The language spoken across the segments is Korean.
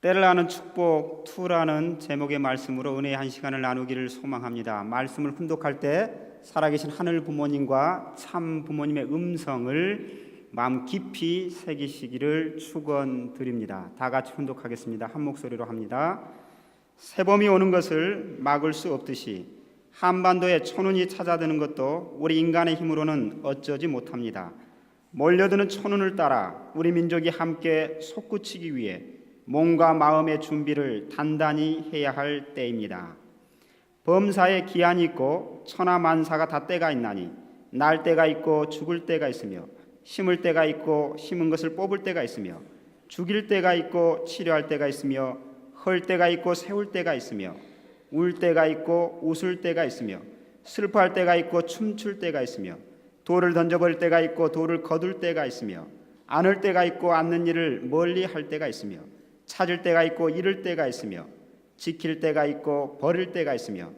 때를 아는 축복 2라는 제목의 말씀으로 은혜의 한 시간을 나누기를 소망합니다. 말씀을 훈독할 때 살아계신 하늘 부모님과 참 부모님의 음성을 마음 깊이 새기시기를 축원드립니다. 다 같이 훈독하겠습니다. 한 목소리로 합니다. 새봄이 오는 것을 막을 수 없듯이 한반도에 천운이 찾아드는 것도 우리 인간의 힘으로는 어쩌지 못합니다. 몰려드는 천운을 따라 우리 민족이 함께 솟구치기 위해 몸과 마음의 준비를 단단히 해야 할 때입니다. 범사에 기한이 있고 천하만사가 다 때가 있나니 날 때가 있고 죽을 때가 있으며 심을 때가 있고 심은 것을 뽑을 때가 있으며 죽일 때가 있고 치료할 때가 있으며 헐 때가 있고 세울 때가 있으며 울 때가 있고 웃을 때가 있으며 슬퍼할 때가 있고 춤출 때가 있으며 돌을 던져버릴 때가 있고 돌을 거둘 때가 있으며 안을 때가 있고 않는 일을 멀리 할 때가 있으며 찾을 때가 있고 잃을 때가 있으며 지킬 때가 있고 버릴 때가 있으며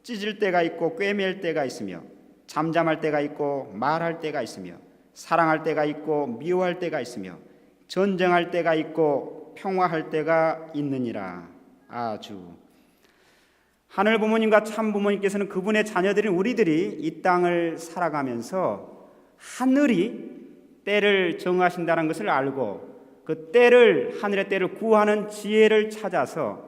찢을 때가 있고 꿰맬 때가 있으며 잠잠할 때가 있고 말할 때가 있으며 사랑할 때가 있고 미워할 때가 있으며 전쟁할 때가 있고 평화할 때가 있느니라. 아주 하늘 부모님과 참 부모님께서는 그분의 자녀들인 우리들이 이 땅을 살아가면서 하늘이 때를 정하신다는 것을 알고 그 때를, 하늘의 때를 구하는 지혜를 찾아서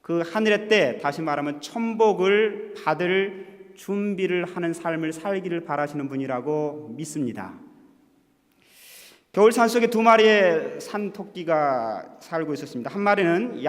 그 하늘의 때, 다시 말하면 천복을 받을 준비를 하는 삶을 살기를 바라시는 분이라고 믿습니다. 겨울 산속에 2마리의 산토끼가 살고 있었습니다. 한 마리는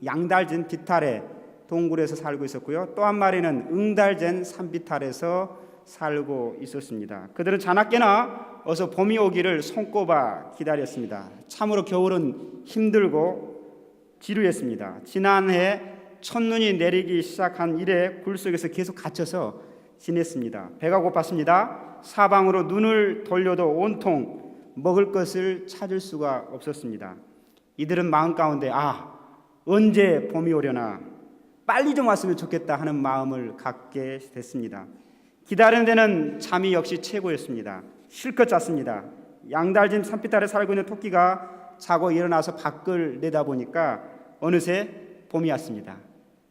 양달진 비탈의 동굴에서 살고 있었고요. 또 한 마리는 응달진 산비탈에서 살고 있었습니다. 그들은 자나깨나 어서 봄이 오기를 손꼽아 기다렸습니다. 참으로 겨울은 힘들고 지루했습니다. 지난해 첫눈이 내리기 시작한 이래 굴 속에서 계속 갇혀서 지냈습니다. 배가 고팠습니다. 사방으로 눈을 돌려도 온통 먹을 것을 찾을 수가 없었습니다. 이들은 마음 가운데 언제 봄이 오려나 빨리 좀 왔으면 좋겠다 하는 마음을 갖게 됐습니다. 기다리는 데는 잠이 역시 최고였습니다. 실컷 잤습니다. 양달진 산비탈에 살고 있는 토끼가 자고 일어나서 밖을 내다보니까 어느새 봄이 왔습니다.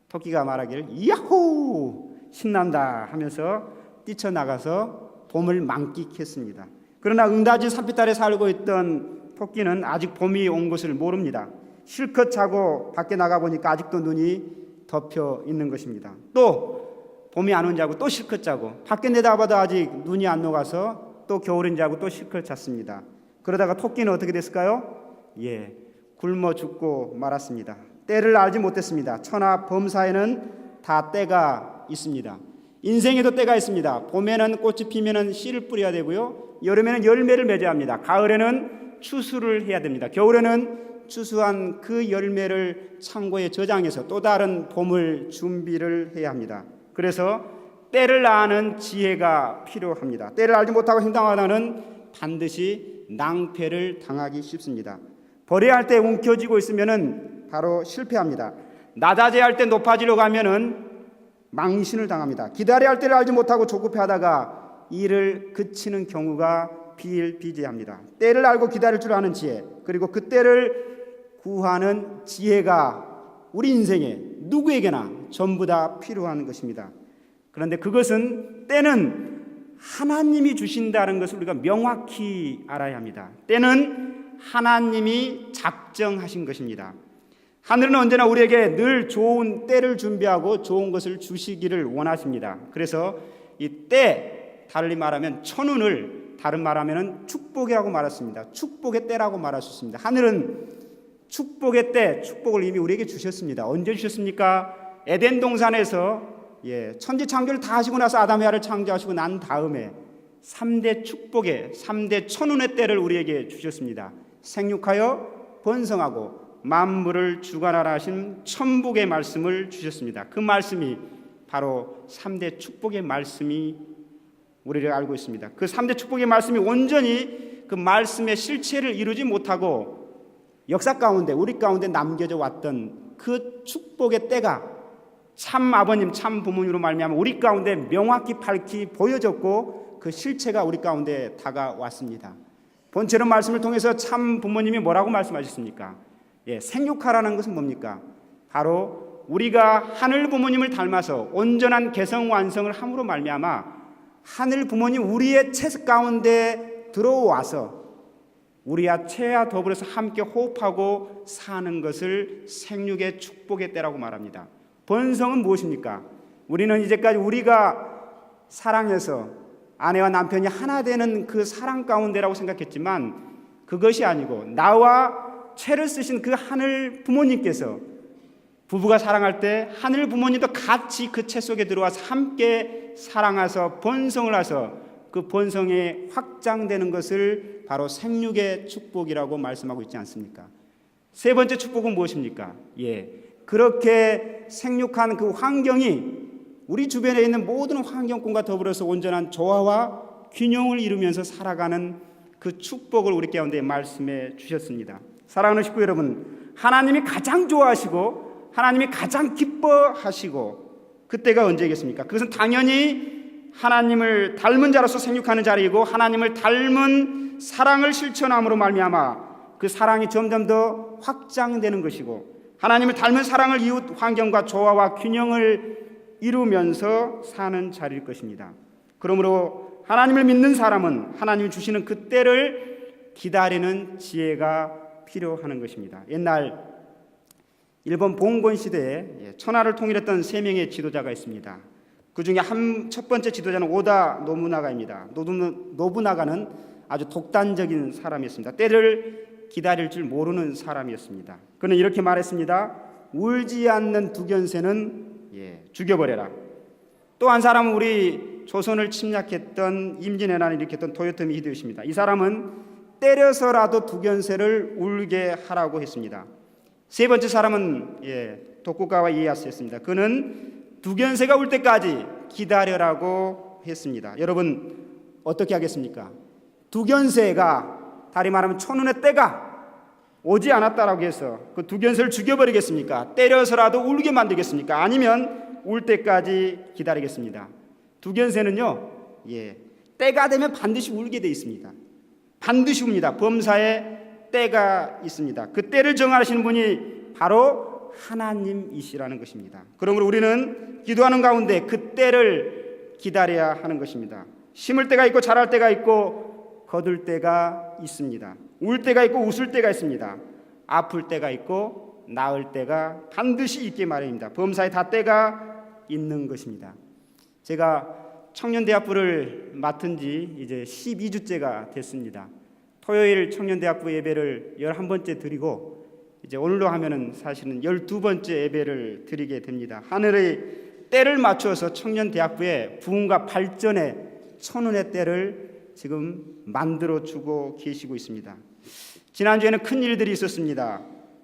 토끼가 말하기를 야호 신난다 하면서 뛰쳐나가서 봄을 만끽했습니다. 그러나 응달진 산비탈에 살고 있던 토끼는 아직 봄이 온 것을 모릅니다. 실컷 자고 밖에 나가보니까 아직도 눈이 덮여 있는 것입니다. 또 봄이 안 온 줄 알고 또 실컷 자고 밖에 내다봐도 아직 눈이 안 녹아서 또 겨울인 줄 알고 또 실컷 잤습니다. 그러다가 토끼는 어떻게 됐을까요? 굶어 죽고 말았습니다. 때를 알지 못했습니다. 천하 범사에는 다 때가 있습니다. 인생에도 때가 있습니다. 봄에는 꽃이 피면은 씨를 뿌려야 되고요. 여름에는 열매를 맺어야 합니다. 가을에는 추수를 해야 됩니다. 겨울에는 추수한 그 열매를 창고에 저장해서 또 다른 봄을 준비를 해야 합니다. 그래서 때를 아는 지혜가 필요합니다. 때를 알지 못하고 행동하다는 반드시 낭패를 당하기 쉽습니다. 버려야 할 때 움켜쥐고 있으면은 바로 실패합니다. 낮아져야 할 때 높아지려고 하면은 망신을 당합니다. 기다려야 할 때를 알지 못하고 조급해하다가 일을 그치는 경우가 비일비재합니다. 때를 알고 기다릴 줄 아는 지혜, 그리고 그 때를 구하는 지혜가 우리 인생에 누구에게나 전부 다 필요한 것입니다. 그런데 그것은 때는 하나님이 주신다는 것을 우리가 명확히 알아야 합니다. 때는 하나님이 작정하신 것입니다. 하늘은 언제나 우리에게 늘 좋은 때를 준비하고 좋은 것을 주시기를 원하십니다. 그래서 이 때, 달리 말하면 천운을 다른 말하면 축복이라고 말했습니다. 축복의 때라고 말할 수 있습니다. 하늘은 축복의 때, 축복을 이미 우리에게 주셨습니다. 언제 주셨습니까? 에덴 동산에서 천지 창조를 다 하시고 나서 아담 에바를 창조하시고 난 다음에 3대 축복의 3대 천운의 때를 우리에게 주셨습니다. 생육하여 번성하고 만물을 주관하라 하신 천복의 말씀을 주셨습니다. 그 말씀이 바로 3대 축복의 말씀이 우리를 알고 있습니다. 그 3대 축복의 말씀이 온전히 그 말씀의 실체를 이루지 못하고 역사 가운데 우리 가운데 남겨져 왔던 그 축복의 때가 참 아버님, 참 부모님으로 말미암아 우리 가운데 명확히 밝히 보여졌고 그 실체가 우리 가운데 다가왔습니다. 본체는 말씀을 통해서 참 부모님이 뭐라고 말씀하셨습니까? 생육하라는 것은 뭡니까? 바로 우리가 하늘 부모님을 닮아서 온전한 개성 완성을 함으로 말미암아 하늘 부모님 우리의 체 가운데 들어와서 우리와 체와 더불어서 함께 호흡하고 사는 것을 생육의 축복의 때라고 말합니다. 번성은 무엇입니까? 우리는 이제까지 우리가 사랑해서 아내와 남편이 하나 되는 그 사랑 가운데라고 생각했지만 그것이 아니고 나와 체를 쓰신 그 하늘 부모님께서 부부가 사랑할 때 하늘 부모님도 같이 그 체 속에 들어와서 함께 사랑하서 번성을 해서 그 번성에 확장되는 것을 바로 생육의 축복이라고 말씀하고 있지 않습니까? 세 번째 축복은 무엇입니까? 그렇게 생육한 그 환경이 우리 주변에 있는 모든 환경권과 더불어서 온전한 조화와 균형을 이루면서 살아가는 그 축복을 우리 가운데 말씀해 주셨습니다. 사랑하는 식구 여러분, 하나님이 가장 좋아하시고 하나님이 가장 기뻐하시고 그때가 언제겠습니까? 그것은 당연히 하나님을 닮은 자로서 생육하는 자리이고 하나님을 닮은 사랑을 실천함으로 말미암아 그 사랑이 점점 더 확장되는 것이고 하나님을 닮은 사랑을 이웃 환경과 조화와 균형을 이루면서 사는 자리일 것입니다. 그러므로 하나님을 믿는 사람은 하나님이 주시는 그 때를 기다리는 지혜가 필요한 것입니다. 옛날 일본 봉건 시대에 천하를 통일했던 세 명의 지도자가 있습니다. 그 중에 첫 번째 지도자는 오다 노부나가입니다. 노부나가는 아주 독단적인 사람이었습니다. 때를 기다릴 줄 모르는 사람이었습니다. 그는 이렇게 말했습니다. 울지 않는 두견새는 죽여버려라. 또 한 사람은 우리 조선을 침략했던 임진왜란을 일으켰던 도요토미 히데요시입니다. 이 사람은 때려서라도 두견새를 울게 하라고 했습니다. 세 번째 사람은 도쿠가와 이에야스였습니다. 그는 두견새가 울 때까지 기다려라고 했습니다. 여러분 어떻게 하겠습니까? 두견새가 다리 말하면 천운의 때가 오지 않았다라고 해서 그 두견새를 죽여버리겠습니까? 때려서라도 울게 만들겠습니까? 아니면 울 때까지 기다리겠습니다. 두견새는요, 때가 되면 반드시 울게 돼 있습니다. 반드시 웁니다. 범사에 때가 있습니다. 그 때를 정하시는 분이 바로 하나님이시라는 것입니다. 그러므로 우리는 기도하는 가운데 그 때를 기다려야 하는 것입니다. 심을 때가 있고 자랄 때가 있고 거둘 때가 있습니다. 울 때가 있고 웃을 때가 있습니다. 아플 때가 있고 나을 때가 반드시 있게 마련입니다. 범사에 다 때가 있는 것입니다. 제가 청년대학부를 맡은 지 이제 12주째가 됐습니다. 토요일 청년대학부 예배를 11번째 드리고 이제 오늘로 하면은 사실은 12번째 예배를 드리게 됩니다. 하늘의 때를 맞추어서 청년대학부의 부흥과 발전의 천운의 때를 지금 만들어주고 계시고 있습니다. 지난주에는 큰 일들이 있었습니다.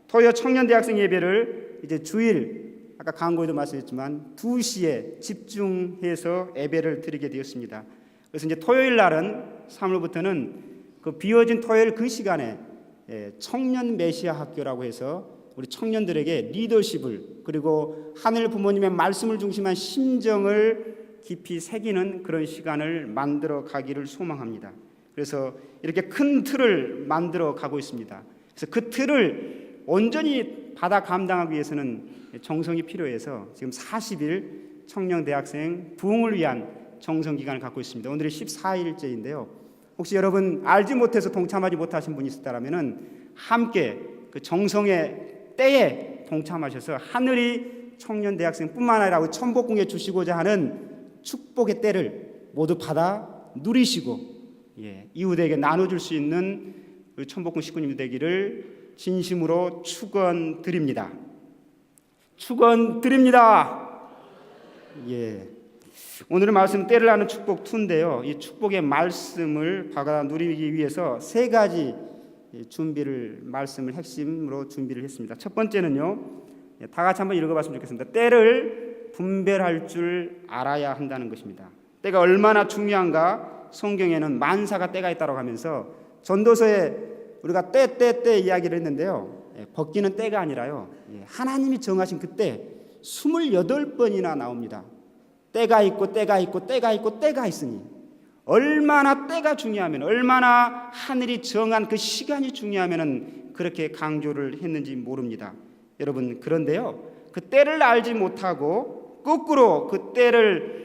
토요 청년대학생 예배를 이제 주일 아까 강고에도 말씀했지만 2시에 집중해서 예배를 드리게 되었습니다. 그래서 이제 토요일 날은 3월부터는 그 비워진 토요일 그 시간에 청년 메시아 학교라고 해서 우리 청년들에게 리더십을 그리고 하늘 부모님의 말씀을 중심한 심정을 깊이 새기는 그런 시간을 만들어 가기를 소망합니다. 그래서 이렇게 큰 틀을 만들어 가고 있습니다. 그래서 그 틀을 온전히 받아 감당하기 위해서는 정성이 필요해서 지금 40일 청년대학생 부흥을 위한 정성기간을 갖고 있습니다. 오늘이 14일째인데요. 혹시 여러분 알지 못해서 동참하지 못하신 분이 있다면 함께 그 정성의 때에 동참하셔서 하늘이 청년대학생뿐만 아니라 천복궁에 주시고자 하는 축복의 때를 모두 받아 누리시고 이웃에게 나눠줄 수 있는 우리 천복궁 식구님들 되기를 진심으로 축원드립니다. 축원드립니다. 오늘의 말씀은 때를 아는 축복 2인데요. 이 축복의 말씀을 받아 누리기 위해서 3가지 말씀을 핵심으로 준비를 했습니다. 첫 번째는요, 다 같이 한번 읽어봤으면 좋겠습니다. 때를 분별할 줄 알아야 한다는 것입니다. 때가 얼마나 중요한가 성경에는 만사가 때가 있다고 하면서 전도서에 우리가 때 이야기를 했는데요. 벗기는 때가 아니라요, 하나님이 정하신 그 때 28번이나 나옵니다. 때가 있고 때가 있고 때가 있고 때가 있으니 얼마나 때가 중요하면, 얼마나 하늘이 정한 그 시간이 중요하면 그렇게 강조를 했는지 모릅니다. 여러분, 그런데요, 그 때를 알지 못하고 거꾸로 그 때를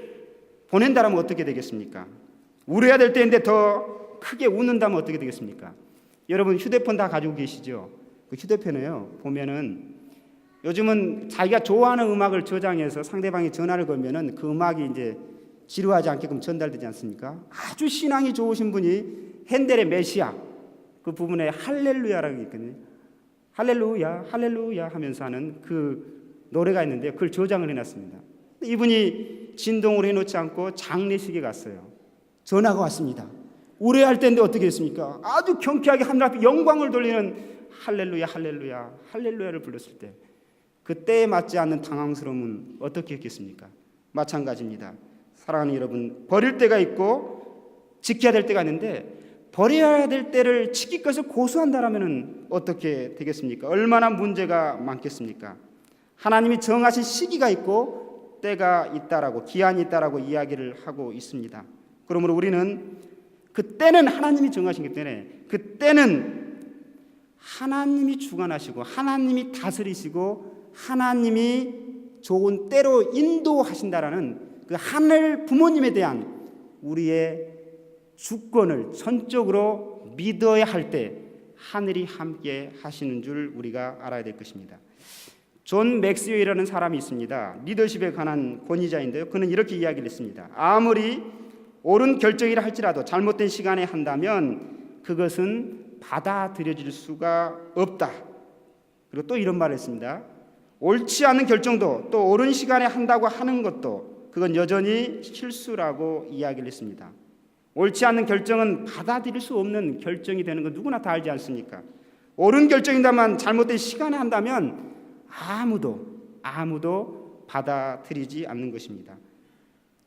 보낸다면 어떻게 되겠습니까? 울어야 될 때인데 더 크게 웃는다면 어떻게 되겠습니까? 여러분, 휴대폰 다 가지고 계시죠? 그 휴대폰에요, 보면은 요즘은 자기가 좋아하는 음악을 저장해서 상대방이 전화를 걸면은 그 음악이 이제 지루하지 않게끔 전달되지 않습니까? 아주 신앙이 좋으신 분이 핸델의 메시아 그 부분에 할렐루야라고 있거든요. 할렐루야 할렐루야 하면서 하는 그 노래가 있는데요, 그걸 저장을 해놨습니다. 이분이 진동을 해놓지 않고 장례식에 갔어요. 전화가 왔습니다. 울어야 할 때인데 어떻게 했습니까? 아주 경쾌하게 하늘 앞에 영광을 돌리는 할렐루야 할렐루야 할렐루야를 불렀을 때 그 때에 맞지 않는 당황스러움은 어떻게 했겠습니까? 마찬가지입니다. 사랑하는 여러분, 버릴 때가 있고 지켜야 될 때가 있는데 버려야 될 때를 지킬 것을 고수한다면 어떻게 되겠습니까? 얼마나 문제가 많겠습니까? 하나님이 정하신 시기가 있고 때가 있다라고, 기한이 있다라고 이야기를 하고 있습니다. 그러므로 우리는 그 때는 하나님이 정하신 것 때문에 그 때는 하나님이 주관하시고 하나님이 다스리시고 하나님이 좋은 때로 인도하신다라는 그 하늘 부모님에 대한 우리의 주권을 전적으로 믿어야 할 때 하늘이 함께 하시는 줄 우리가 알아야 될 것입니다. 존 맥스웰이라는 사람이 있습니다. 리더십에 관한 권위자인데요, 그는 이렇게 이야기를 했습니다. 아무리 옳은 결정이라 할지라도 잘못된 시간에 한다면 그것은 받아들여질 수가 없다. 그리고 또 이런 말을 했습니다. 옳지 않은 결정도 또 옳은 시간에 한다고 하는 것도 그건 여전히 실수라고 이야기를 했습니다. 옳지 않은 결정은 받아들일 수 없는 결정이 되는 건 누구나 다 알지 않습니까? 옳은 결정이다만 잘못된 시간에 한다면 아무도 받아들이지 않는 것입니다.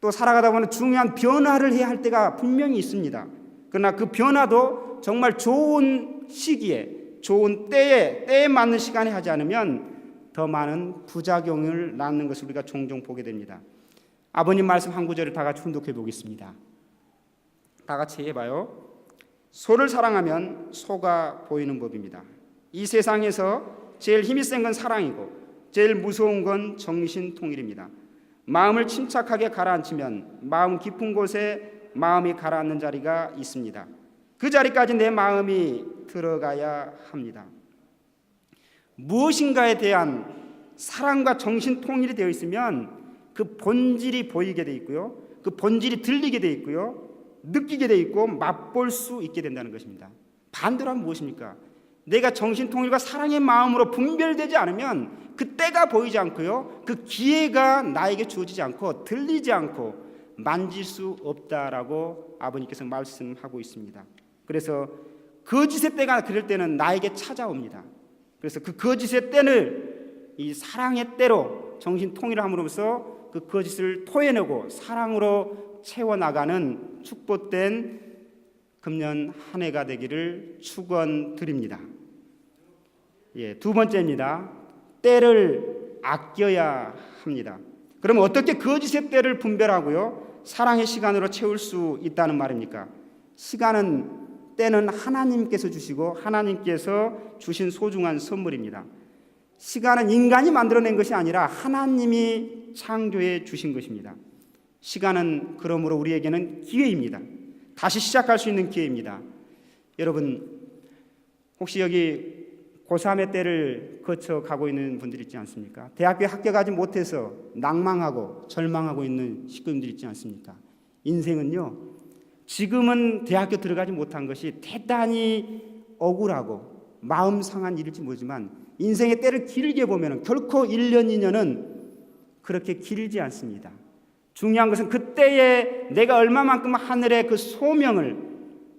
또 살아가다 보면 중요한 변화를 해야 할 때가 분명히 있습니다. 그러나 그 변화도 정말 좋은 시기에, 좋은 때에 맞는 시간에 하지 않으면 더 많은 부작용을 낳는 것을 우리가 종종 보게 됩니다. 아버님 말씀 한 구절을 다 같이 훈독해 보겠습니다. 다 같이 해봐요. 소를 사랑하면 소가 보이는 법입니다. 이 세상에서 제일 힘이 센 건 사랑이고 제일 무서운 건 정신통일입니다. 마음을 침착하게 가라앉히면 마음 깊은 곳에 마음이 가라앉는 자리가 있습니다. 그 자리까지 내 마음이 들어가야 합니다. 무엇인가에 대한 사랑과 정신통일이 되어 있으면 그 본질이 보이게 되어 있고요, 그 본질이 들리게 되어 있고요, 느끼게 되어 있고 맛볼 수 있게 된다는 것입니다. 반대로 하면 무엇입니까? 내가 정신통일과 사랑의 마음으로 분별되지 않으면 그 때가 보이지 않고요, 그 기회가 나에게 주어지지 않고 들리지 않고 만질 수 없다라고 아버님께서 말씀하고 있습니다. 그래서 거짓의 때가 그럴 때는 나에게 찾아옵니다. 그래서 그 거짓의 때를 이 사랑의 때로 정신통일함으로써 그 거짓을 토해내고 사랑으로 채워나가는 축복된 금년 한 해가 되기를 축원드립니다. 두 번째입니다. 때를 아껴야 합니다. 그러면 어떻게 거짓의 때를 분별하고요, 사랑의 시간으로 채울 수 있다는 말입니까? 때는 하나님께서 주시고 하나님께서 주신 소중한 선물입니다. 시간은 인간이 만들어낸 것이 아니라 하나님이 창조해 주신 것입니다. 시간은 그러므로 우리에게는 기회입니다. 다시 시작할 수 있는 기회입니다. 여러분, 혹시 여기 고3의 때를 거쳐가고 있는 분들 있지 않습니까? 대학교에 합격하지 못해서 낭망하고 절망하고 있는 식구님들 있지 않습니까? 인생은요, 지금은 대학교 들어가지 못한 것이 대단히 억울하고 마음 상한 일일지 모르지만 인생의 때를 길게 보면 결코 1년, 2년은 그렇게 길지 않습니다. 중요한 것은 그때에 내가 얼마만큼 하늘의 그 소명을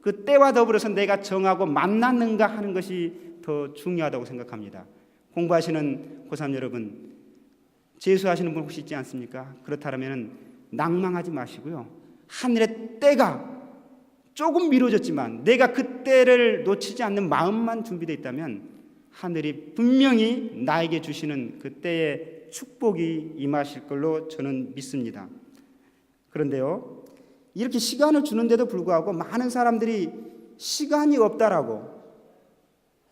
그 때와 더불어서 내가 정하고 만났는가 하는 것이 더 중요하다고 생각합니다. 공부하시는 고3 여러분, 재수하시는 분 혹시 있지 않습니까? 그렇다면 낭망하지 마시고요, 하늘의 때가 조금 미뤄졌지만 내가 그 때를 놓치지 않는 마음만 준비되어 있다면 하늘이 분명히 나에게 주시는 그 때의 축복이 임하실 걸로 저는 믿습니다. 그런데요, 이렇게 시간을 주는데도 불구하고 많은 사람들이 시간이 없다라고,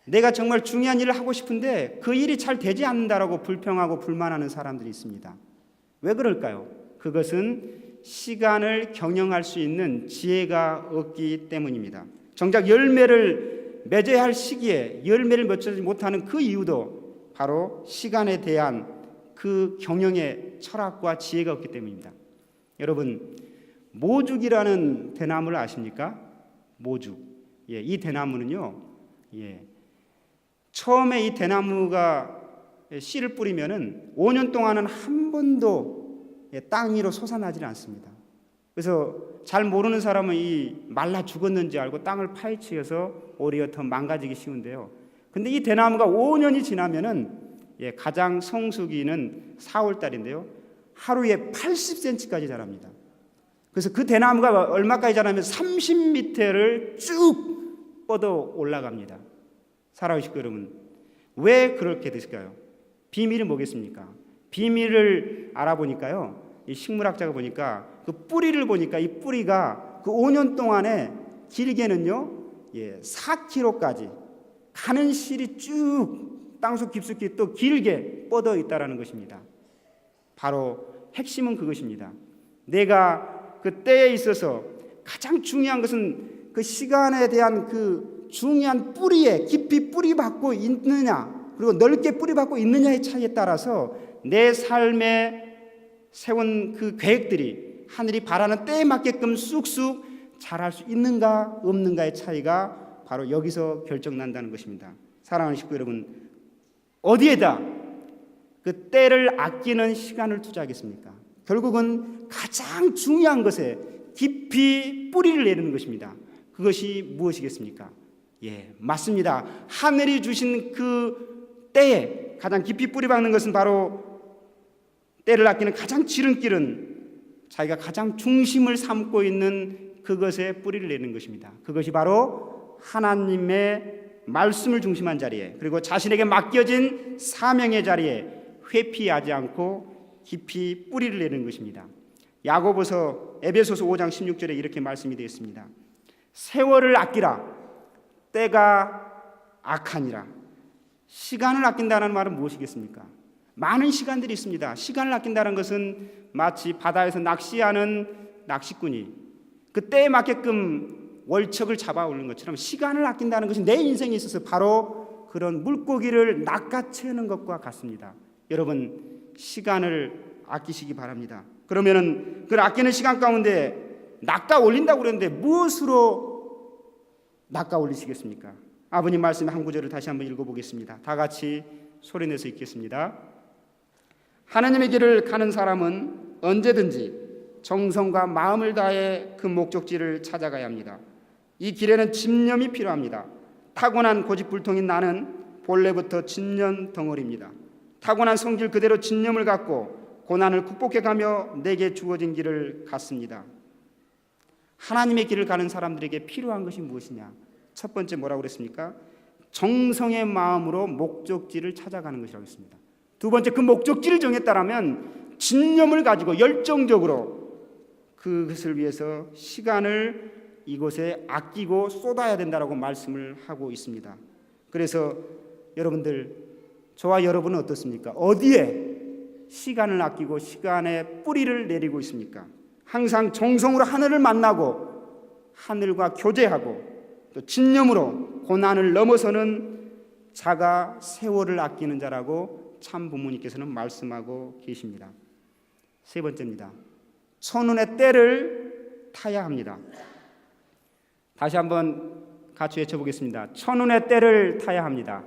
내가 정말 중요한 일을 하고 싶은데 그 일이 잘 되지 않는다라고 불평하고 불만하는 사람들이 있습니다. 왜 그럴까요? 그것은 시간을 경영할 수 있는 지혜가 없기 때문입니다. 정작 열매를 맺어야 할 시기에 열매를 맺지 못하는 그 이유도 바로 시간에 대한 그 경영의 철학과 지혜가 없기 때문입니다. 여러분, 모죽이라는 대나무를 아십니까? 모죽. 이 대나무는요, 처음에 이 대나무가 씨를 뿌리면은 5년 동안은 한 번도 땅 위로 솟아나질 않습니다. 그래서 잘 모르는 사람은 이 말라 죽었는지 알고 땅을 파헤치어서 오히려 더 망가지기 쉬운데요. 근데 이 대나무가 5년이 지나면은 가장 성수기는 4월 달인데요. 하루에 80cm까지 자랍니다. 그래서 그 대나무가 얼마까지 자라면 30m를 쭉 뻗어 올라갑니다. 살아오시고 여러분, 왜 그렇게 됐을까요? 비밀이 뭐겠습니까? 비밀을 알아보니까요, 이 식물학자가 보니까 그 뿌리를 보니까 이 뿌리가 그 5년 동안에 길게는요 4km까지 가는 실이 쭉 땅속 깊숙이 또 길게 뻗어 있다라는 것입니다. 바로 핵심은 그것입니다. 내가 그 때에 있어서 가장 중요한 것은 그 시간에 대한 그 중요한 뿌리에 깊이 뿌리박고 있느냐, 그리고 넓게 뿌리박고 있느냐의 차이에 따라서 내 삶에 세운 그 계획들이 하늘이 바라는 때에 맞게끔 쑥쑥 자랄 수 있는가 없는가의 차이가 바로 여기서 결정난다는 것입니다. 사랑하는 식구 여러분, 어디에다 그 때를 아끼는 시간을 투자하겠습니까? 결국은 가장 중요한 것에 깊이 뿌리를 내리는 것입니다. 그것이 무엇이겠습니까? 맞습니다. 하늘이 주신 그 때에 가장 깊이 뿌리 박는 것은 바로, 때를 아끼는 가장 지름길은 자기가 가장 중심을 삼고 있는 그것에 뿌리를 내는 것입니다. 그것이 바로 하나님의 말씀을 중심한 자리에, 그리고 자신에게 맡겨진 사명의 자리에 회피하지 않고 깊이 뿌리를 내는 것입니다. 야고보서 에베소서 5장 16절에 이렇게 말씀이 되어 있습니다. 세월을 아끼라, 때가 악하니라. 시간을 아낀다는 말은 무엇이겠습니까? 많은 시간들이 있습니다. 시간을 아낀다는 것은 마치 바다에서 낚시하는 낚시꾼이 그 때에 맞게끔 월척을 잡아 올리는 것처럼, 시간을 아낀다는 것이 내 인생에 있어서 바로 그런 물고기를 낚아채는 것과 같습니다. 여러분, 시간을 아끼시기 바랍니다. 그러면은 그 아끼는 시간 가운데 낚아 올린다고 그랬는데 무엇으로 낚아 올리시겠습니까? 아버님 말씀의 한 구절을 다시 한번 읽어보겠습니다. 다 같이 소리내서 읽겠습니다. 하나님의 길을 가는 사람은 언제든지 정성과 마음을 다해 그 목적지를 찾아가야 합니다. 이 길에는 집념이 필요합니다. 타고난 고집불통인 나는 본래부터 집념 덩어리입니다. 타고난 성질 그대로 집념을 갖고 고난을 극복해가며 내게 주어진 길을 갔습니다. 하나님의 길을 가는 사람들에게 필요한 것이 무엇이냐? 첫 번째 뭐라고 그랬습니까? 정성의 마음으로 목적지를 찾아가는 것이라고 했습니다. 두 번째, 그 목적지를 정했다라면 집념을 가지고 열정적으로 그것을 위해서 시간을 이곳에 아끼고 쏟아야 된다라고 말씀을 하고 있습니다. 그래서 여러분들, 저와 여러분은 어떻습니까? 어디에 시간을 아끼고 시간에 뿌리를 내리고 있습니까? 항상 정성으로 하늘을 만나고 하늘과 교제하고 또 집념으로 고난을 넘어서는 자가 세월을 아끼는 자라고 참 부모님께서는 말씀하고 계십니다. 세 번째입니다. 천운의 때를 타야 합니다. 다시 한번 같이 외쳐보겠습니다. 천운의 때를 타야 합니다.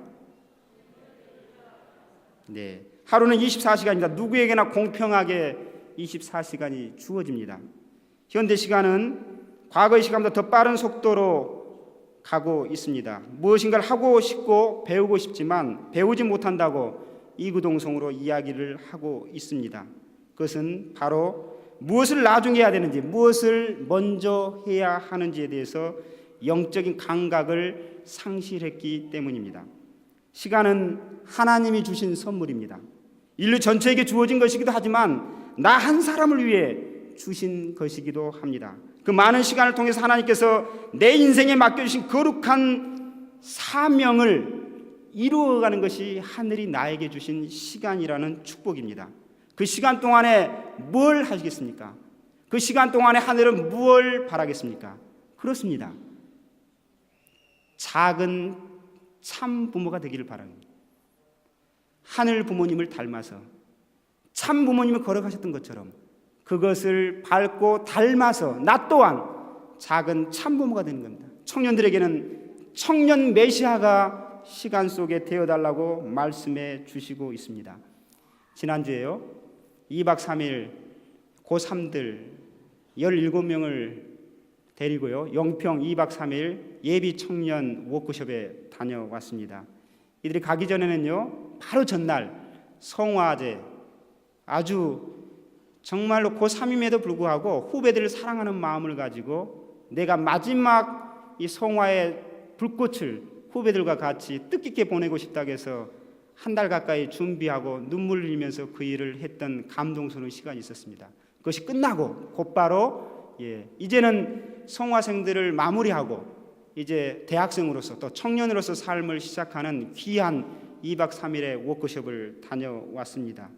하루는 24시간입니다. 누구에게나 공평하게 24시간이 주어집니다. 현대 시간은 과거의 시간보다 더 빠른 속도로 가고 있습니다. 무엇인가를 하고 싶고 배우고 싶지만 배우지 못한다고 이구동성으로 이야기를 하고 있습니다. 그것은 바로 무엇을 나중에 해야 되는지, 무엇을 먼저 해야 하는지에 대해서 영적인 감각을 상실했기 때문입니다. 시간은 하나님이 주신 선물입니다. 인류 전체에게 주어진 것이기도 하지만 나 한 사람을 위해 주신 것이기도 합니다. 그 많은 시간을 통해서 하나님께서 내 인생에 맡겨주신 거룩한 사명을 이루어가는 것이 하늘이 나에게 주신 시간이라는 축복입니다. 그 시간 동안에 뭘 하시겠습니까? 그 시간 동안에 하늘은 무엇을 바라겠습니까? 그렇습니다. 작은 참 부모가 되기를 바랍니다. 하늘 부모님을 닮아서 참 부모님을 걸어가셨던 것처럼 그것을 밟고 닮아서 나 또한 작은 참 부모가 되는 겁니다. 청년들에게는 청년 메시아가 시간 속에 되어달라고 말씀해 주시고 있습니다. 지난주에요 2박 3일 고3들 17명을 데리고요 영평 2박 3일 예비 청년 워크숍에 다녀왔습니다. 이들이 가기 전에는요 바로 전날 성화제, 아주 정말로 고3임에도 불구하고 후배들을 사랑하는 마음을 가지고 내가 마지막 이 성화의 불꽃을 후배들과 같이 뜻깊게 보내고 싶다고 해서 한 달 가까이 준비하고 눈물 흘리면서 그 일을 했던 감동스러운 시간이 있었습니다. 그것이 끝나고 곧바로 이제는 성화생들을 마무리하고 이제 대학생으로서 또 청년으로서 삶을 시작하는 귀한 2박 3일의 워크숍을 다녀왔습니다.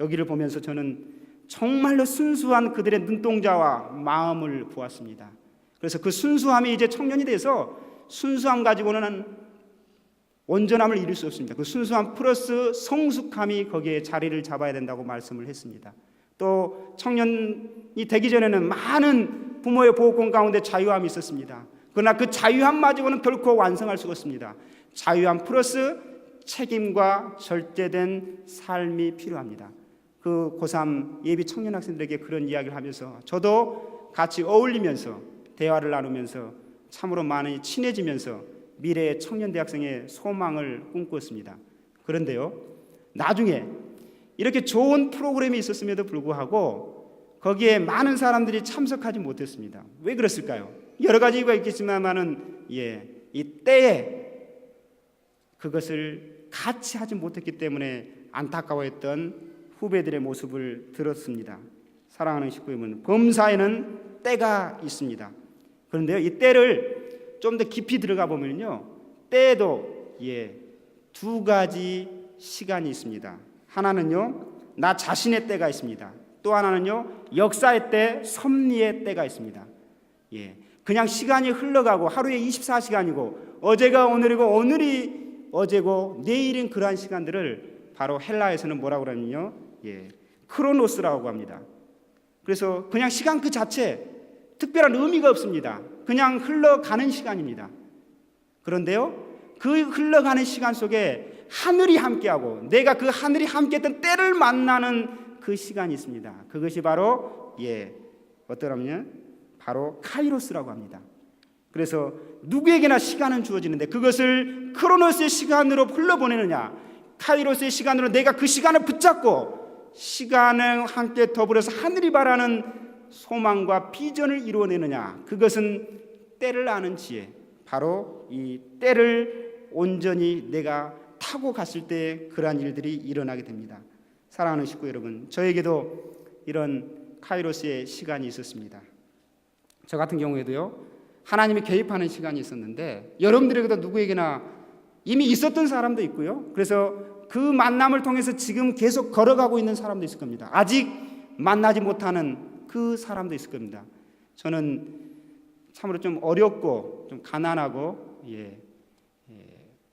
여기를 보면서 저는 정말로 순수한 그들의 눈동자와 마음을 보았습니다. 그래서 그 순수함이 이제 청년이 돼서 순수함 가지고는 온전함을 이룰 수 없습니다. 그 순수함 플러스 성숙함이 거기에 자리를 잡아야 된다고 말씀을 했습니다. 또 청년이 되기 전에는 많은 부모의 보호권 가운데 자유함이 있었습니다. 그러나 그 자유함 가지고는 결코 완성할 수가 없습니다. 자유함 플러스 책임과 절제된 삶이 필요합니다. 그 고3 예비 청년 학생들에게 그런 이야기를 하면서 저도 같이 어울리면서 대화를 나누면서 참으로 많이 친해지면서 미래의 청년 대학생의 소망을 꿈꾸었습니다. 그런데요 나중에 이렇게 좋은 프로그램이 있었음에도 불구하고 거기에 많은 사람들이 참석하지 못했습니다. 왜 그랬을까요? 여러 가지 이유가 있겠지만은 이 때에 그것을 같이 하지 못했기 때문에 안타까워했던 후배들의 모습을 들었습니다. 사랑하는 식구 여러분, 범사에는 때가 있습니다. 그런데요 이 때를 좀 더 깊이 들어가 보면요 때에도 두 가지 시간이 있습니다. 하나는요 나 자신의 때가 있습니다. 또 하나는요 역사의 때, 섭리의 때가 있습니다. 그냥 시간이 흘러가고 하루에 24시간이고 어제가 오늘이고 오늘이 어제고 내일인 그러한 시간들을 바로 헬라에서는 뭐라고 그러냐면요 크로노스라고 합니다. 그래서 그냥 시간 그 자체 특별한 의미가 없습니다. 그냥 흘러가는 시간입니다. 그런데요 그 흘러가는 시간 속에 하늘이 함께하고 내가 그 하늘이 함께했던 때를 만나는 그 시간이 있습니다. 그것이 바로 어떠냐면 바로 카이로스라고 합니다. 그래서 누구에게나 시간은 주어지는데 그것을 크로노스의 시간으로 흘려보내느냐, 카이로스의 시간으로 내가 그 시간을 붙잡고 시간을 함께 더불어서 하늘이 바라는 소망과 비전을 이루어내느냐, 그것은 때를 아는 지혜, 바로 이 때를 온전히 내가 타고 갔을 때 그러한 일들이 일어나게 됩니다. 사랑하는 식구 여러분, 저에게도 이런 카이로스의 시간이 있었습니다. 저 같은 경우에도요 하나님이 개입하는 시간이 있었는데 여러분들에게도 누구에게나 이미 있었던 사람도 있고요, 그래서 그 만남을 통해서 지금 계속 걸어가고 있는 사람도 있을 겁니다. 아직 만나지 못하는 그 사람도 있을 겁니다. 저는 참으로 좀 어렵고 좀 가난하고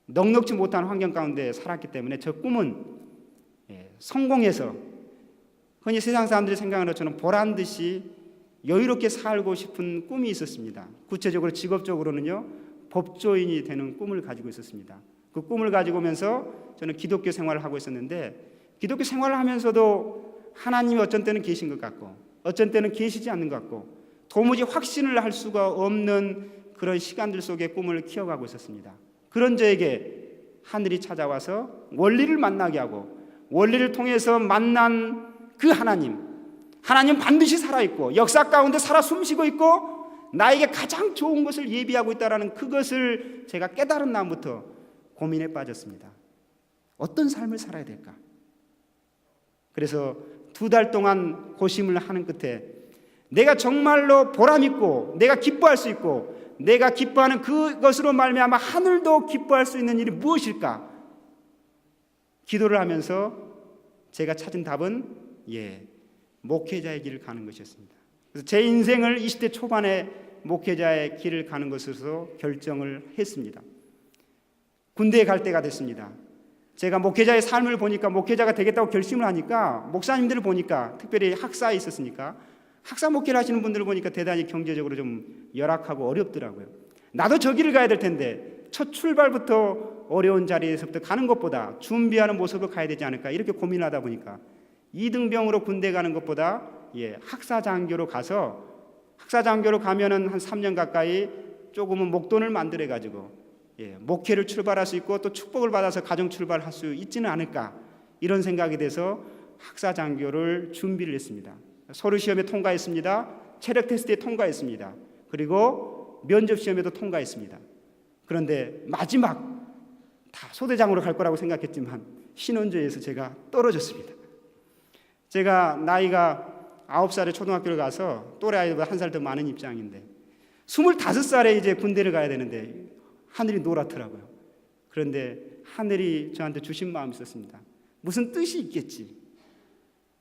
넉넉지 못한 환경 가운데 살았기 때문에 저 꿈은 성공해서 흔히 세상 사람들이 생각하는 것처럼 보란듯이 여유롭게 살고 싶은 꿈이 있었습니다. 구체적으로 직업적으로는요 법조인이 되는 꿈을 가지고 있었습니다. 그 꿈을 가지고 오면서 저는 기독교 생활을 하고 있었는데, 기독교 생활을 하면서도 하나님이 어쩐 때는 계신 것 같고 어쩐 때는 계시지 않는 것 같고 도무지 확신을 할 수가 없는 그런 시간들 속에 꿈을 키워가고 있었습니다. 그런 저에게 하늘이 찾아와서 원리를 만나게 하고, 원리를 통해서 만난 그 하나님 반드시 살아있고 역사 가운데 살아 숨쉬고 있고 나에게 가장 좋은 것을 예비하고 있다는 그것을 제가 깨달은 다음부터 고민에 빠졌습니다. 어떤 삶을 살아야 될까? 그래서 2달 동안 고심을 하는 끝에 내가 정말로 보람있고 내가 기뻐할 수 있고 내가 기뻐하는 그것으로 말미암아 하늘도 기뻐할 수 있는 일이 무엇일까? 기도를 하면서 제가 찾은 답은 목회자의 길을 가는 것이었습니다. 그래서 제 인생을 20대 초반에 목회자의 길을 가는 것으로 결정을 했습니다. 군대에 갈 때가 됐습니다. 제가 목회자의 삶을 보니까 목회자가 되겠다고 결심을 하니까 목사님들을 보니까 특별히 학사에 있었으니까 학사 목회를 하시는 분들을 보니까 대단히 경제적으로 좀 열악하고 어렵더라고요. 나도 저 길을 가야 될 텐데 첫 출발부터 어려운 자리에서부터 가는 것보다 준비하는 모습으로 가야 되지 않을까 이렇게 고민하다 보니까 이등병으로 군대 가는 것보다 학사장교로 가서 학사장교로 가면은 한 3년 가까이 조금은 목돈을 만들어 가지고 목회를 출발할 수 있고 또 축복을 받아서 가정 출발할 수 있지는 않을까 이런 생각이 돼서 학사장교를 준비를 했습니다. 서류 시험에 통과했습니다. 체력 테스트에 통과했습니다. 그리고 면접 시험에도 통과했습니다. 그런데 마지막 다 소대장으로 갈 거라고 생각했지만 신원조에서 제가 떨어졌습니다. 제가 나이가 9살에 초등학교를 가서 또래 아이보다 한 살 더 많은 입장인데 25살에 이제 군대를 가야 되는데 하늘이 노랗더라고요. 그런데 하늘이 저한테 주신 마음이 있었습니다. 무슨 뜻이 있겠지.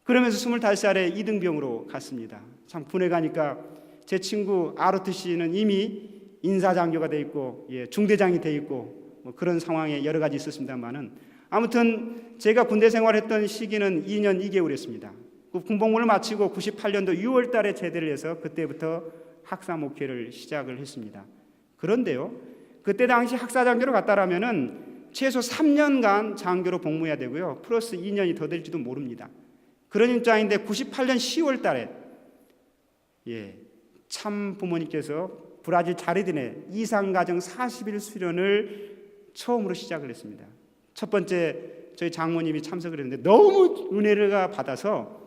그러면서 25살에 이등병으로 갔습니다. 참 군에 가니까 제 친구 아르트 씨는 이미 인사장교가 돼 있고 중대장이 돼 있고 뭐 그런 상황에 여러 가지 있었습니다만은 아무튼 제가 군대 생활했던 시기는 2년 2개월이었습니다. 그 군복무를 마치고 98년도 6월 달에 제대를 해서 그때부터 학사 목회를 시작을 했습니다. 그런데요, 그때 당시 학사장교로 갔다라면은 최소 3년간 장교로 복무해야 되고요. 플러스 2년이 더 될지도 모릅니다. 그런 입장인데 98년 10월 달에 참 부모님께서 브라질 자르딘에 이상가정 40일 수련을 처음으로 시작을 했습니다. 첫 번째 저희 장모님이 참석을 했는데 너무 은혜를 받아서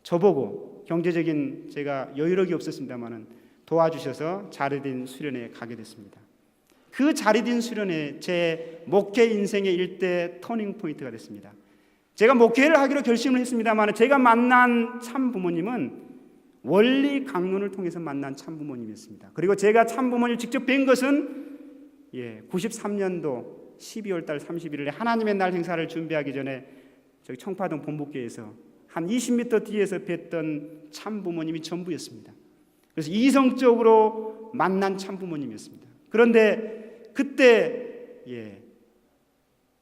저보고 경제적인 제가 여유력이 없었습니다만은 도와주셔서 자르딘 수련에 가게 됐습니다. 그 자르딘 수련에 제 목회 인생의 일대 터닝 포인트가 됐습니다. 제가 목회를 하기로 결심을 했습니다만 제가 만난 참 부모님은 원리 강론을 통해서 만난 참 부모님이었습니다. 그리고 제가 참 부모님을 직접 뵌 것은 93년도 12월 달 31일에 하나님의 날 행사를 준비하기 전에 저기 청파동 본부교회에서 한 20m 뒤에서 뵀던 참 부모님이 전부였습니다. 그래서 이성적으로 만난 참 부모님이었습니다. 그런데 그때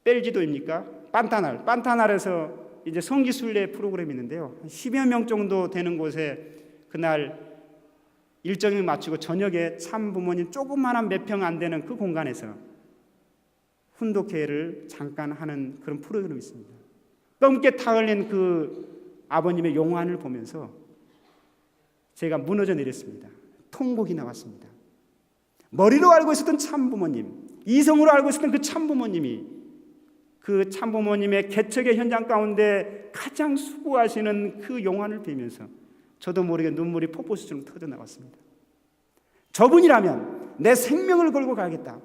벨지도입니까? 판타날에서 이제 성지순례 프로그램이 있는데요. 10여 명 정도 되는 곳에 그날 일정을 마치고 저녁에 참 부모님 조그마한 몇 평 안 되는 그 공간에서 훈독회를 잠깐 하는 그런 프로그램이 있습니다. 떫게 타흘린 그 아버님의 용안을 보면서 제가 무너져 내렸습니다. 통곡이 나왔습니다. 머리로 알고 있었던 참 부모님, 이성으로 알고 있었던 그 참 부모님이 그 참 부모님의 개척의 현장 가운데 가장 수고하시는 그 용안을 뵈면서 저도 모르게 눈물이 폭포수처럼 터져 나왔습니다. 저분이라면 내 생명을 걸고 가겠다.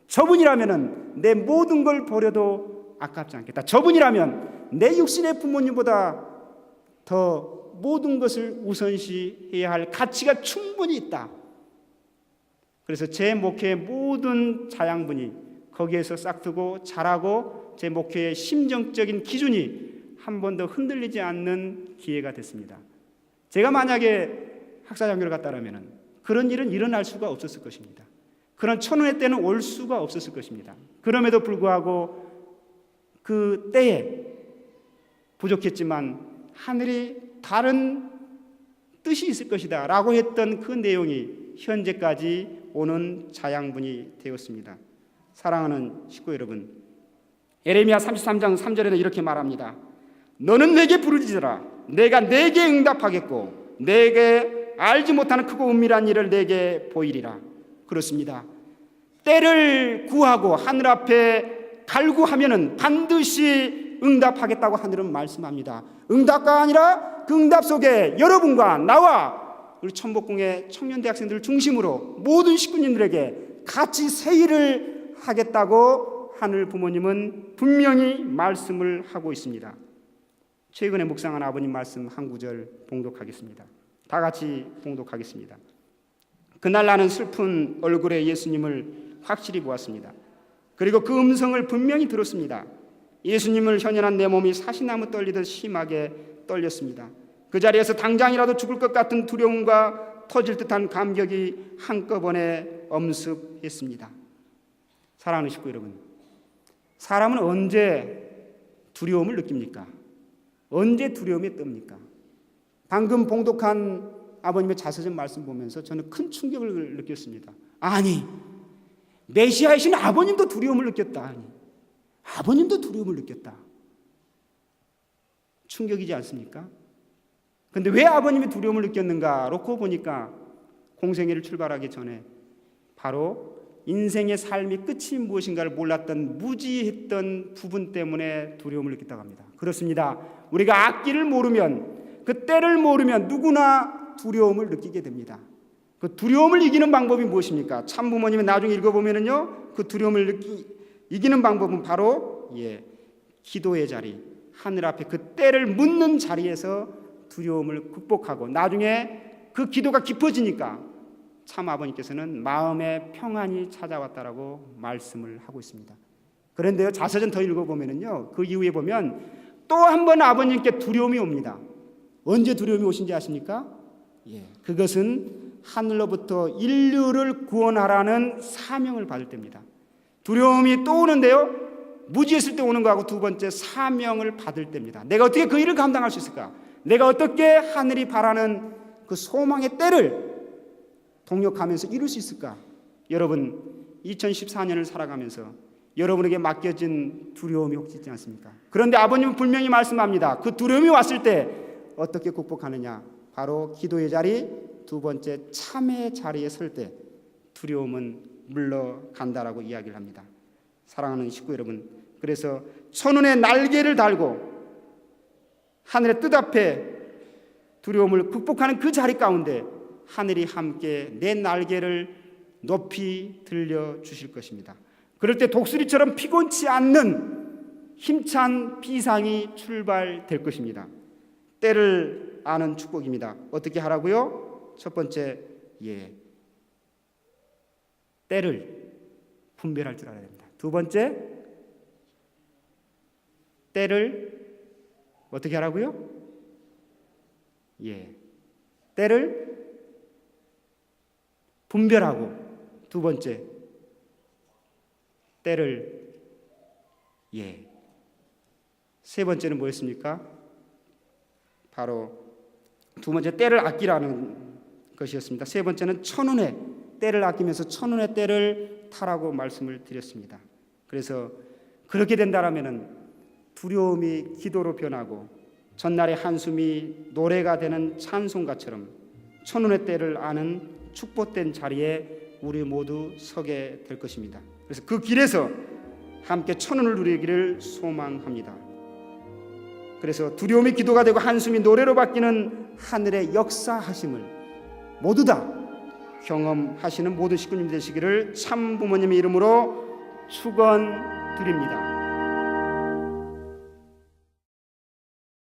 저분이라면 내 모든 걸 버려도 아깝지 않겠다. 저분이라면 내 육신의 부모님보다 더 모든 것을 우선시해야 할 가치가 충분히 있다. 그래서 제 목회의 모든 자양분이 거기에서 싹트고 자라고 제 목회의 심정적인 기준이 한 번도 흔들리지 않는 기회가 됐습니다. 제가 만약에 학사장교를 갔다라면 그런 일은 일어날 수가 없었을 것입니다. 그런 천운의 때는 올 수가 없었을 것입니다. 그럼에도 불구하고 그 때에 부족했지만 하늘이 다른 뜻이 있을 것이다 라고 했던 그 내용이 현재까지 오는 자양분이 되었습니다. 사랑하는 식구 여러분, 예레미야 33장 3절에는 이렇게 말합니다. 너는 내게 부르짖으라. 내가 내게 응답하겠고 내게 알지 못하는 크고 은밀한 일을 내게 보이리라. 그렇습니다. 때를 구하고 하늘 앞에 갈구하면은 반드시 응답하겠다고 하늘은 말씀합니다. 응답가 아니라 그 응답 속에 여러분과 나와 우리 천복궁의 청년대학생들을 중심으로 모든 식구님들에게 같이 세일을 하겠다고 하늘 부모님은 분명히 말씀을 하고 있습니다. 최근에 묵상한 아버님 말씀 한 구절 봉독하겠습니다. 다 같이 봉독하겠습니다. 그날 나는 슬픈 얼굴의 예수님을 확실히 보았습니다. 그리고 그 음성을 분명히 들었습니다. 예수님을 현연한 내 몸이 사시나무 떨리듯 심하게 떨렸습니다. 그 자리에서 당장이라도 죽을 것 같은 두려움과 터질 듯한 감격이 한꺼번에 엄습했습니다. 사랑하는 식구 여러분, 사람은 언제 두려움을 느낍니까? 언제 두려움에 뜹니까? 방금 봉독한 아버님의 자서전 말씀 보면서 저는 큰 충격을 느꼈습니다. 아니, 메시아이신 아버님도 두려움을 느꼈다. 아니, 아버님도 두려움을 느꼈다. 충격이지 않습니까? 그런데 왜 아버님이 두려움을 느꼈는가? 놓고 보니까 공생애를 출발하기 전에 바로 인생의 삶의 끝이 무엇인가를 몰랐던 무지했던 부분 때문에 두려움을 느꼈다고 합니다. 그렇습니다. 우리가 앞길을 모르면, 그 때를 모르면 누구나 두려움을 느끼게 됩니다. 그 두려움을 이기는 방법이 무엇입니까? 참부모님의 나중에 읽어보면은요, 그 두려움을 이기는 방법은 바로 기도의 자리, 하늘 앞에 그 때를 묻는 자리에서 두려움을 극복하고 나중에 그 기도가 깊어지니까 참 아버님께서는 마음의 평안이 찾아왔다라고 말씀을 하고 있습니다. 그런데요, 자서전 더 읽어보면은요, 그 이후에 보면 또 한 번 아버님께 두려움이 옵니다. 언제 두려움이 오신지 아십니까? 그것은 하늘로부터 인류를 구원하라는 사명을 받을 때입니다. 두려움이 또 오는데요, 무지했을 때 오는 거하고 두 번째 사명을 받을 때입니다. 내가 어떻게 그 일을 감당할 수 있을까? 내가 어떻게 하늘이 바라는 그 소망의 때를 동력하면서 이룰 수 있을까? 여러분, 2014년을 살아가면서 여러분에게 맡겨진 두려움이 혹시 있지 않습니까? 그런데 아버님은 분명히 말씀합니다. 그 두려움이 왔을 때 어떻게 극복하느냐? 바로 기도의 자리, 두 번째 참의 자리에 설 때 두려움은 물러간다라고 이야기를 합니다. 사랑하는 식구 여러분, 그래서 천운의 날개를 달고 하늘의 뜻 앞에 두려움을 극복하는 그 자리 가운데 하늘이 함께 내 날개를 높이 들려주실 것입니다. 그럴 때 독수리처럼 피곤치 않는 힘찬 비상이 출발될 것입니다. 때를 아는 축복입니다. 어떻게 하라고요? 첫 번째, 때를 분별할 줄 알아야 됩니다. 두 번째, 때를 어떻게 하라고요? 때를 분별하고, 두 번째, 때를 세 번째는 뭐였습니까? 바로 두 번째 때를 아끼라는 것이었습니다. 세 번째는 천운의 때를 아끼면서 천운의 때를 타라고 말씀을 드렸습니다. 그래서 그렇게 된다라면은 두려움이 기도로 변하고 전날의 한숨이 노래가 되는 찬송가처럼 천운의 때를 아는 축복된 자리에 우리 모두 서게 될 것입니다. 그래서 그 길에서 함께 천운을 누리기를 소망합니다. 그래서 두려움이 기도가 되고 한숨이 노래로 바뀌는 하늘의 역사하심을 모두 다 경험하시는 모든 식구님 되시기를 참 부모님의 이름으로 축원드립니다.